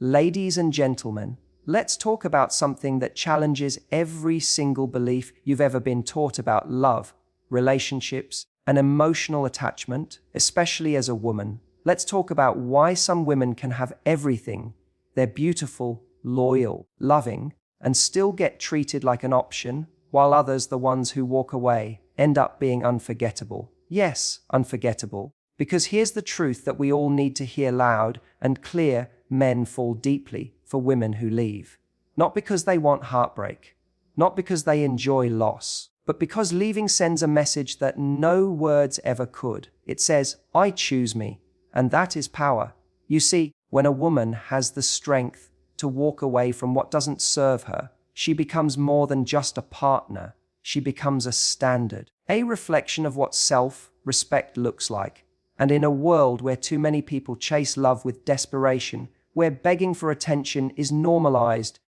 Ladies and gentlemen, let's talk about something that challenges every single belief you've ever been taught about love, relationships, and emotional attachment, especially as a woman. Let's talk about why some women can have everything. They're beautiful, loyal, loving, and still get treated like an option, while others, the ones who walk away, end up being unforgettable. Yes, unforgettable. Because here's the truth that we all need to hear loud and clear: men fall deeply for women who leave. Not because they want heartbreak, not because they enjoy loss, but because leaving sends a message that no words ever could. It says, "I choose me," and that is power. You see, when a woman has the strength to walk away from what doesn't serve her, she becomes more than just a partner. She becomes a standard, a reflection of what self-respect looks like. And in a world where too many people chase love with desperation, where begging for attention is normalized,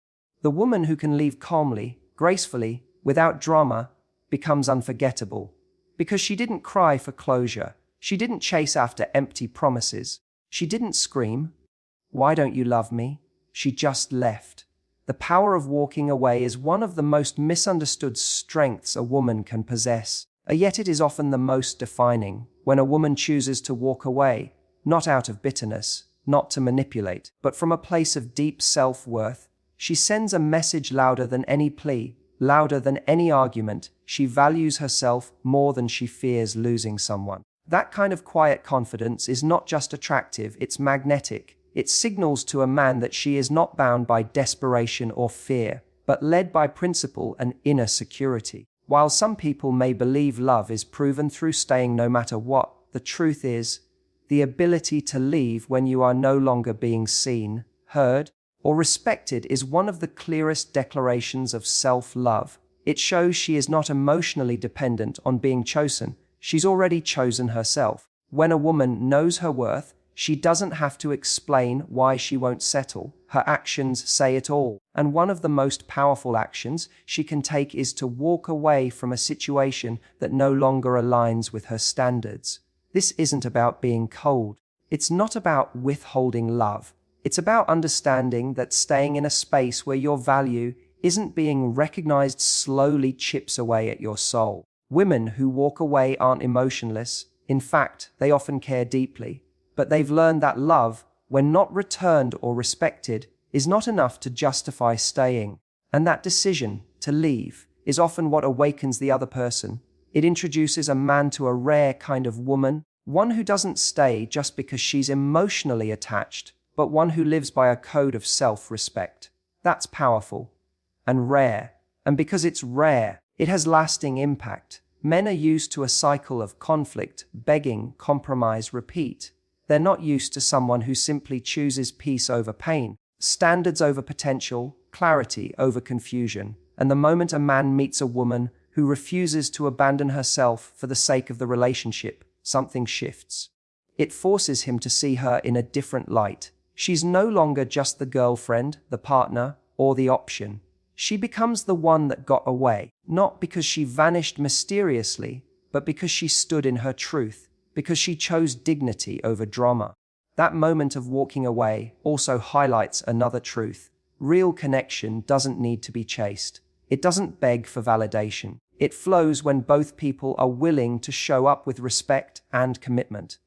the woman who can leave calmly, gracefully, without drama, becomes unforgettable. Because she didn't cry for closure. She didn't chase after empty promises. She didn't scream, "Why don't you love me?" She just left. The power of walking away is one of the most misunderstood strengths a woman can possess, yet it is often the most defining. When a woman chooses to walk away, not out of bitterness, not to manipulate, but from a place of deep self-worth, she sends a message louder than any plea, louder than any argument. She values herself more than she fears losing someone. That kind of quiet confidence is not just attractive, it's magnetic. It signals to a man that she is not bound by desperation or fear, but led by principle and inner security. While some people may believe love is proven through staying no matter what, the truth is, the ability to leave when you are no longer being seen, heard, or respected is one of the clearest declarations of self-love. It shows she is not emotionally dependent on being chosen. She's already chosen herself. When a woman knows her worth, she doesn't have to explain why she won't settle. Her actions say it all. And one of the most powerful actions she can take is to walk away from a situation that no longer aligns with her standards. This isn't about being cold. It's not about withholding love. It's about understanding that staying in a space where your value isn't being recognized slowly chips away at your soul. Women who walk away aren't emotionless. In fact, they often care deeply. But they've learned that love, when not returned or respected, is not enough to justify staying. And that decision, to leave, is often what awakens the other person. It introduces a man to a rare kind of woman, one who doesn't stay just because she's emotionally attached, but one who lives by a code of self-respect. That's powerful and rare. And because it's rare, it has lasting impact. Men are used to a cycle of conflict, begging, compromise, repeat. They're not used to someone who simply chooses peace over pain, standards over potential, clarity over confusion. And the moment a man meets a woman who refuses to abandon herself for the sake of the relationship, something shifts. It forces him to see her in a different light. She's no longer just the girlfriend, the partner, or the option. She becomes the one that got away, not because she vanished mysteriously, but because she stood in her truth. Because she chose dignity over drama. That moment of walking away also highlights another truth. Real connection doesn't need to be chased. It doesn't beg for validation. It flows when both people are willing to show up with respect and commitment.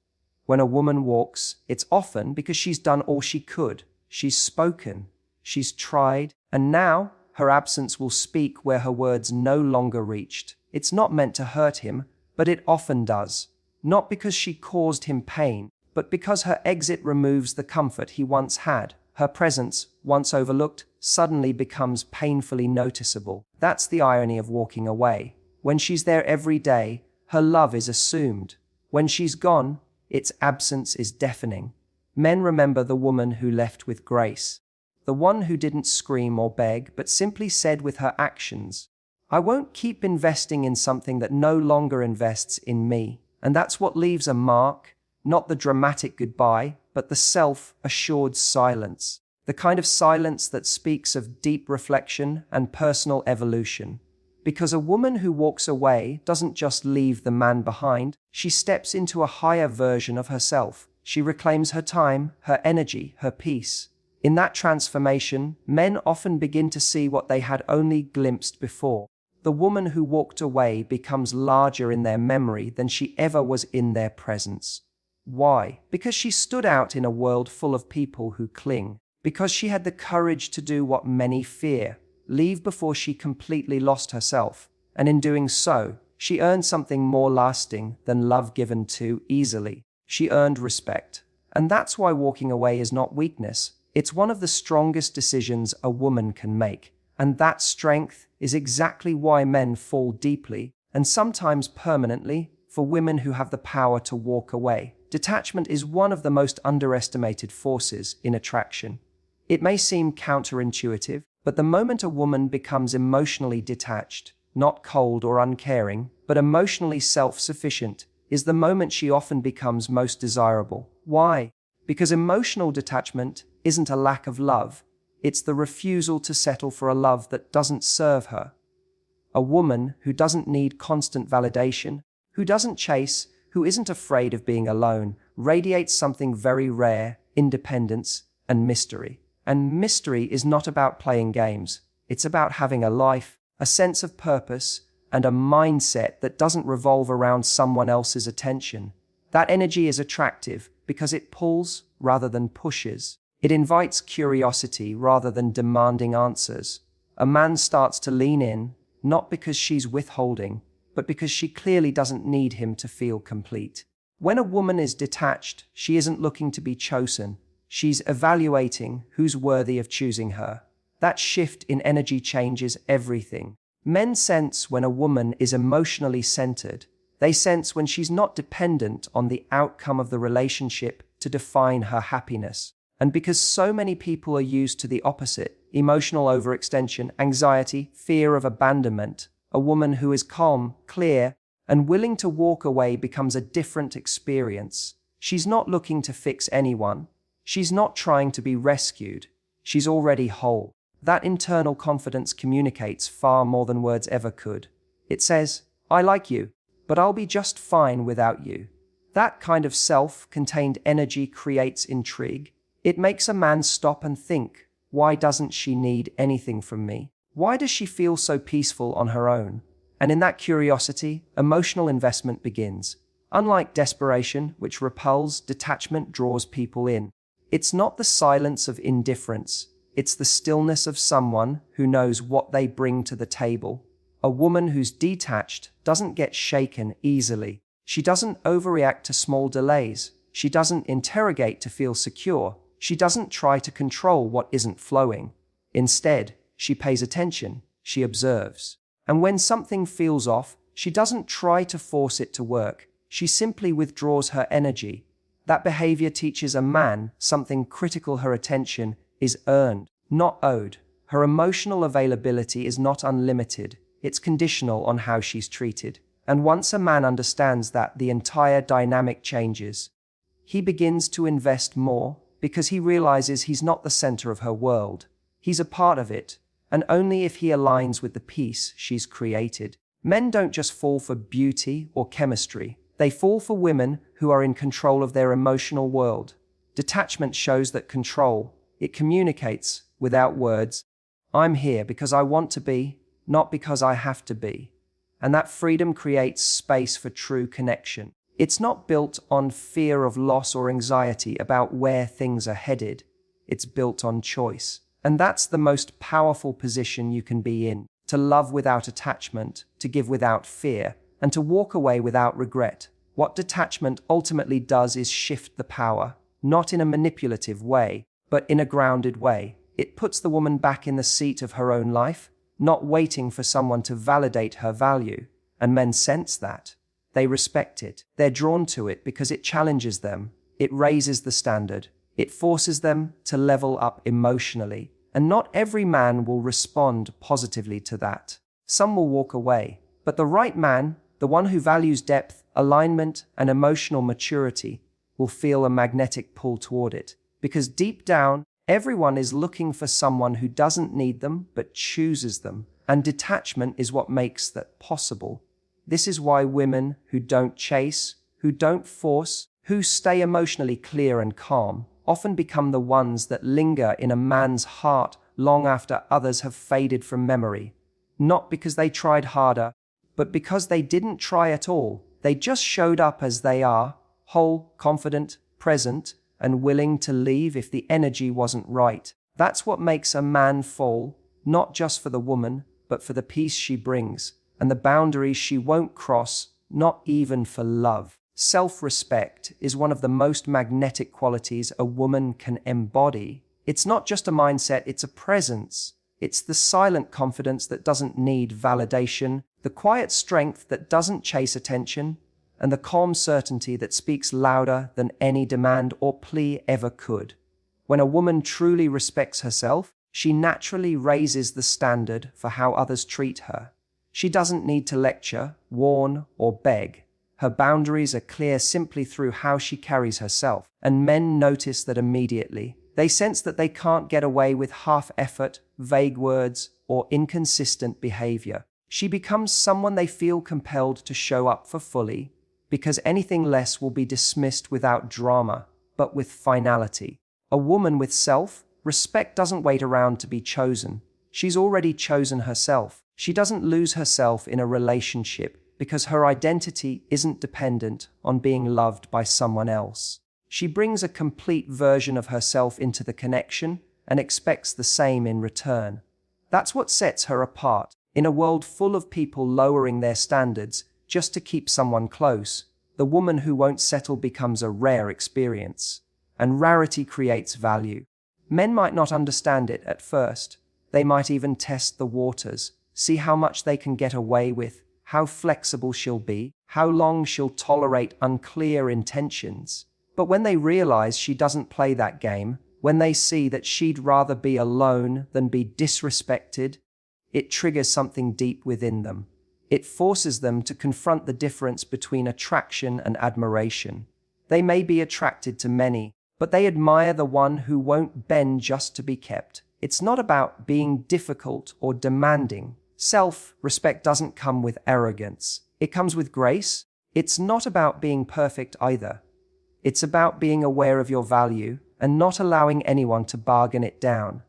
When a woman walks, it's often because she's done all she could. She's spoken, she's tried, and now her absence will speak where her words no longer reached. It's not meant to hurt him, but it often does. Not because she caused him pain, but because her exit removes the comfort he once had. Her presence, once overlooked, suddenly becomes painfully noticeable. That's the irony of walking away. When she's there every day, her love is assumed. When she's gone, its absence is deafening. Men remember the woman who left with grace, the one who didn't scream or beg, but simply said with her actions, "I won't keep investing in something that no longer invests in me." And that's what leaves a mark, not the dramatic goodbye, but the self-assured silence. The kind of silence that speaks of deep reflection and personal evolution. Because a woman who walks away doesn't just leave the man behind, she steps into a higher version of herself. She reclaims her time, her energy, her peace. In that transformation, men often begin to see what they had only glimpsed before. The woman who walked away becomes larger in their memory than she ever was in their presence. Why? Because she stood out in a world full of people who cling. Because she had the courage to do what many fear, leave before she completely lost herself. And in doing so, she earned something more lasting than love given too easily. She earned respect. And that's why walking away is not weakness. It's one of the strongest decisions a woman can make. And that strength is exactly why men fall deeply, and sometimes permanently, for women who have the power to walk away. Detachment is one of the most underestimated forces in attraction. It may seem counterintuitive, but the moment a woman becomes emotionally detached, not cold or uncaring, but emotionally self-sufficient, is the moment she often becomes most desirable. Why? Because emotional detachment isn't a lack of love. It's the refusal to settle for a love that doesn't serve her. A woman who doesn't need constant validation, who doesn't chase, who isn't afraid of being alone, radiates something very rare: independence and mystery. And mystery is not about playing games. It's about having a life, a sense of purpose, and a mindset that doesn't revolve around someone else's attention. That energy is attractive because it pulls rather than pushes. It invites curiosity rather than demanding answers. A man starts to lean in, not because she's withholding, but because she clearly doesn't need him to feel complete. When a woman is detached, she isn't looking to be chosen. She's evaluating who's worthy of choosing her. That shift in energy changes everything. Men sense when a woman is emotionally centered. They sense when she's not dependent on the outcome of the relationship to define her happiness. And because so many people are used to the opposite, emotional overextension, anxiety, fear of abandonment, a woman who is calm, clear, and willing to walk away becomes a different experience. She's not looking to fix anyone. She's not trying to be rescued. She's already whole. That internal confidence communicates far more than words ever could. It says, "I like you, but I'll be just fine without you." That kind of self-contained energy creates intrigue. It makes a man stop and think, why doesn't she need anything from me? Why does she feel so peaceful on her own? And in that curiosity, emotional investment begins. Unlike desperation, which repels, detachment draws people in. It's not the silence of indifference. It's the stillness of someone who knows what they bring to the table. A woman who's detached doesn't get shaken easily. She doesn't overreact to small delays. She doesn't interrogate to feel secure. She doesn't try to control what isn't flowing. Instead, she pays attention. She observes. And when something feels off, she doesn't try to force it to work. She simply withdraws her energy. That behavior teaches a man something critical: her attention is earned, not owed. Her emotional availability is not unlimited. It's conditional on how she's treated. And once a man understands that, the entire dynamic changes. He begins to invest more because he realizes he's not the center of her world. He's a part of it, and only if he aligns with the peace she's created. Men don't just fall for beauty or chemistry. They fall for women who are in control of their emotional world. Detachment shows that control. It communicates without words. I'm here because I want to be, not because I have to be. And that freedom creates space for true connection. It's not built on fear of loss or anxiety about where things are headed. It's built on choice. And that's the most powerful position you can be in: to love without attachment, to give without fear, and to walk away without regret. What detachment ultimately does is shift the power, not in a manipulative way, but in a grounded way. It puts the woman back in the seat of her own life, not waiting for someone to validate her value. And men sense that. They respect it. They're drawn to it because it challenges them. It raises the standard. It forces them to level up emotionally. And not every man will respond positively to that. Some will walk away. But the right man, the one who values depth, alignment, and emotional maturity, will feel a magnetic pull toward it. Because deep down, everyone is looking for someone who doesn't need them, but chooses them. And detachment is what makes that possible. This is why women who don't chase, who don't force, who stay emotionally clear and calm, often become the ones that linger in a man's heart long after others have faded from memory. Not because they tried harder, but because they didn't try at all. They just showed up as they are, whole, confident, present, and willing to leave if the energy wasn't right. That's what makes a man fall, not just for the woman, but for the peace she brings, and the boundaries she won't cross, not even for love. Self-respect is one of the most magnetic qualities a woman can embody. It's not just a mindset, it's a presence. It's the silent confidence that doesn't need validation, the quiet strength that doesn't chase attention, and the calm certainty that speaks louder than any demand or plea ever could. When a woman truly respects herself, she naturally raises the standard for how others treat her. She doesn't need to lecture, warn, or beg. Her boundaries are clear simply through how she carries herself, and men notice that immediately. They sense that they can't get away with half effort, vague words, or inconsistent behavior. She becomes someone they feel compelled to show up for fully, because anything less will be dismissed without drama, but with finality. A woman with self-respect doesn't wait around to be chosen. She's already chosen herself. She doesn't lose herself in a relationship because her identity isn't dependent on being loved by someone else. She brings a complete version of herself into the connection and expects the same in return. That's what sets her apart. In a world full of people lowering their standards just to keep someone close, the woman who won't settle becomes a rare experience. And rarity creates value. Men might not understand it at first. They might even test the waters, see how much they can get away with, how flexible she'll be, how long she'll tolerate unclear intentions. But when they realize she doesn't play that game, when they see that she'd rather be alone than be disrespected, it triggers something deep within them. It forces them to confront the difference between attraction and admiration. They may be attracted to many, but they admire the one who won't bend just to be kept. It's not about being difficult or demanding. Self-respect doesn't come with arrogance. It comes with grace. It's not about being perfect either. It's about being aware of your value and not allowing anyone to bargain it down.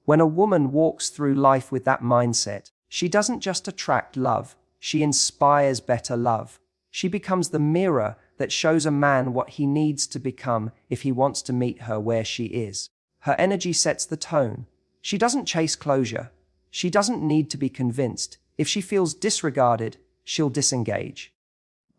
When a woman walks through life with that mindset, she doesn't just attract love, she inspires better love. She becomes the mirror that shows a man what he needs to become if he wants to meet her where she is. Her energy sets the tone. She doesn't chase closure. She doesn't need to be convinced. If she feels disregarded, she'll disengage.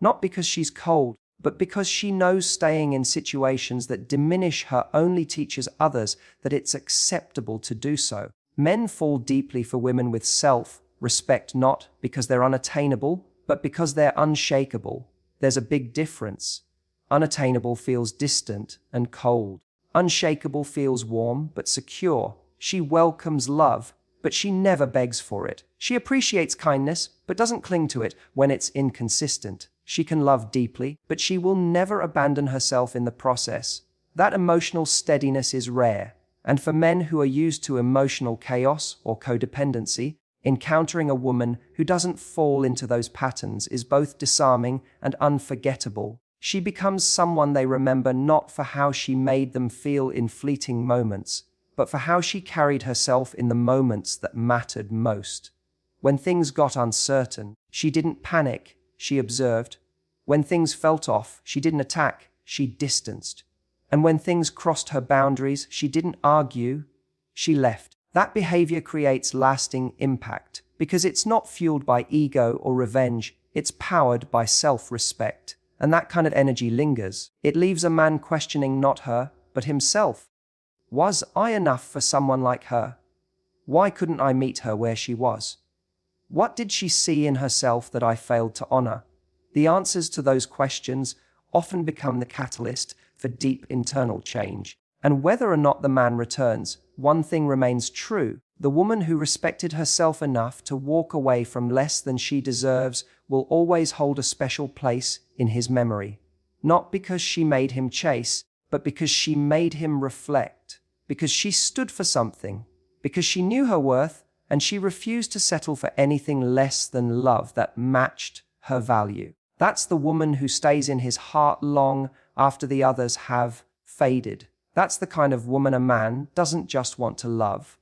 Not because she's cold, but because she knows staying in situations that diminish her only teaches others that it's acceptable to do so. Men fall deeply for women with self-respect not because they're unattainable, but because they're unshakable. There's a big difference. Unattainable feels distant and cold. Unshakable feels warm but secure. She welcomes love, but she never begs for it. She appreciates kindness, but doesn't cling to it when it's inconsistent. She can love deeply, but she will never abandon herself in the process. That emotional steadiness is rare, and for men who are used to emotional chaos or codependency, encountering a woman who doesn't fall into those patterns is both disarming and unforgettable. She becomes someone they remember not for how she made them feel in fleeting moments, but for how she carried herself in the moments that mattered most. When things got uncertain, she didn't panic, she observed. When things felt off, she didn't attack, she distanced. And when things crossed her boundaries, she didn't argue, she left. That behavior creates lasting impact because it's not fueled by ego or revenge, it's powered by self-respect. And that kind of energy lingers. It leaves a man questioning not her, but himself. Was I enough for someone like her? Why couldn't I meet her where she was? What did she see in herself that I failed to honor? The answers to those questions often become the catalyst for deep internal change. And whether or not the man returns, one thing remains true. The woman who respected herself enough to walk away from less than she deserves will always hold a special place in his memory. Not because she made him chase, but because she made him reflect. Because she stood for something. Because she knew her worth, and she refused to settle for anything less than love that matched her value. That's the woman who stays in his heart long after the others have faded. That's the kind of woman a man doesn't just want to love.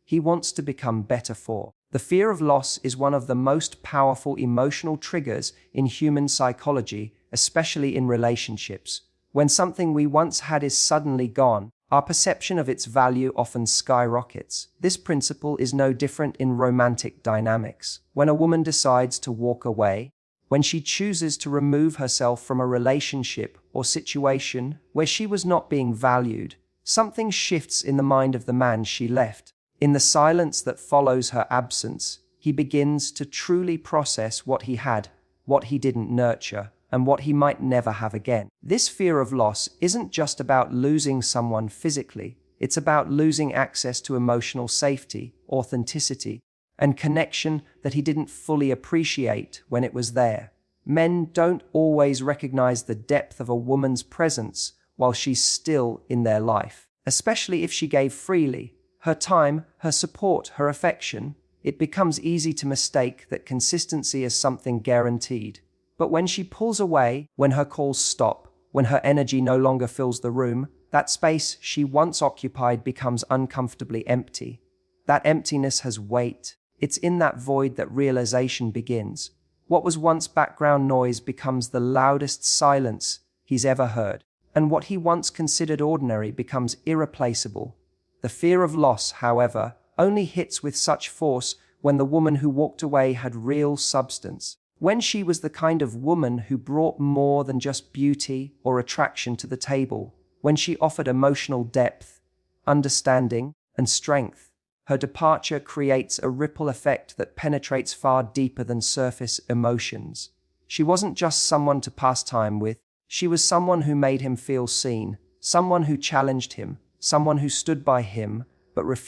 He wants to become better for. The fear of loss is one of the most powerful emotional triggers in human psychology, especially in relationships. When something we once had is suddenly gone, our perception of its value often skyrockets. This principle is no different in romantic dynamics. When a woman decides to walk away, when she chooses to remove herself from a relationship or situation where she was not being valued, something shifts in the mind of the man she left. In the silence that follows her absence, he begins to truly process what he had, what he didn't nurture, and what he might never have again. This fear of loss isn't just about losing someone physically, it's about losing access to emotional safety, authenticity, and connection that he didn't fully appreciate when it was there. Men don't always recognize the depth of a woman's presence while she's still in their life, especially if she gave freely. Her time, her support, her affection. It becomes easy to mistake that consistency is something guaranteed. But when she pulls away, when her calls stop, when her energy no longer fills the room, that space she once occupied becomes uncomfortably empty. That emptiness has weight. It's in that void that realization begins. What was once background noise becomes the loudest silence he's ever heard. And what he once considered ordinary becomes irreplaceable. The fear of loss, however, only hits with such force when the woman who walked away had real substance. When she was the kind of woman who brought more than just beauty or attraction to the table. When she offered emotional depth, understanding, and strength. Her departure creates a ripple effect that penetrates far deeper than surface emotions. She wasn't just someone to pass time with. She was someone who made him feel seen, someone who challenged him, someone who stood by him but refused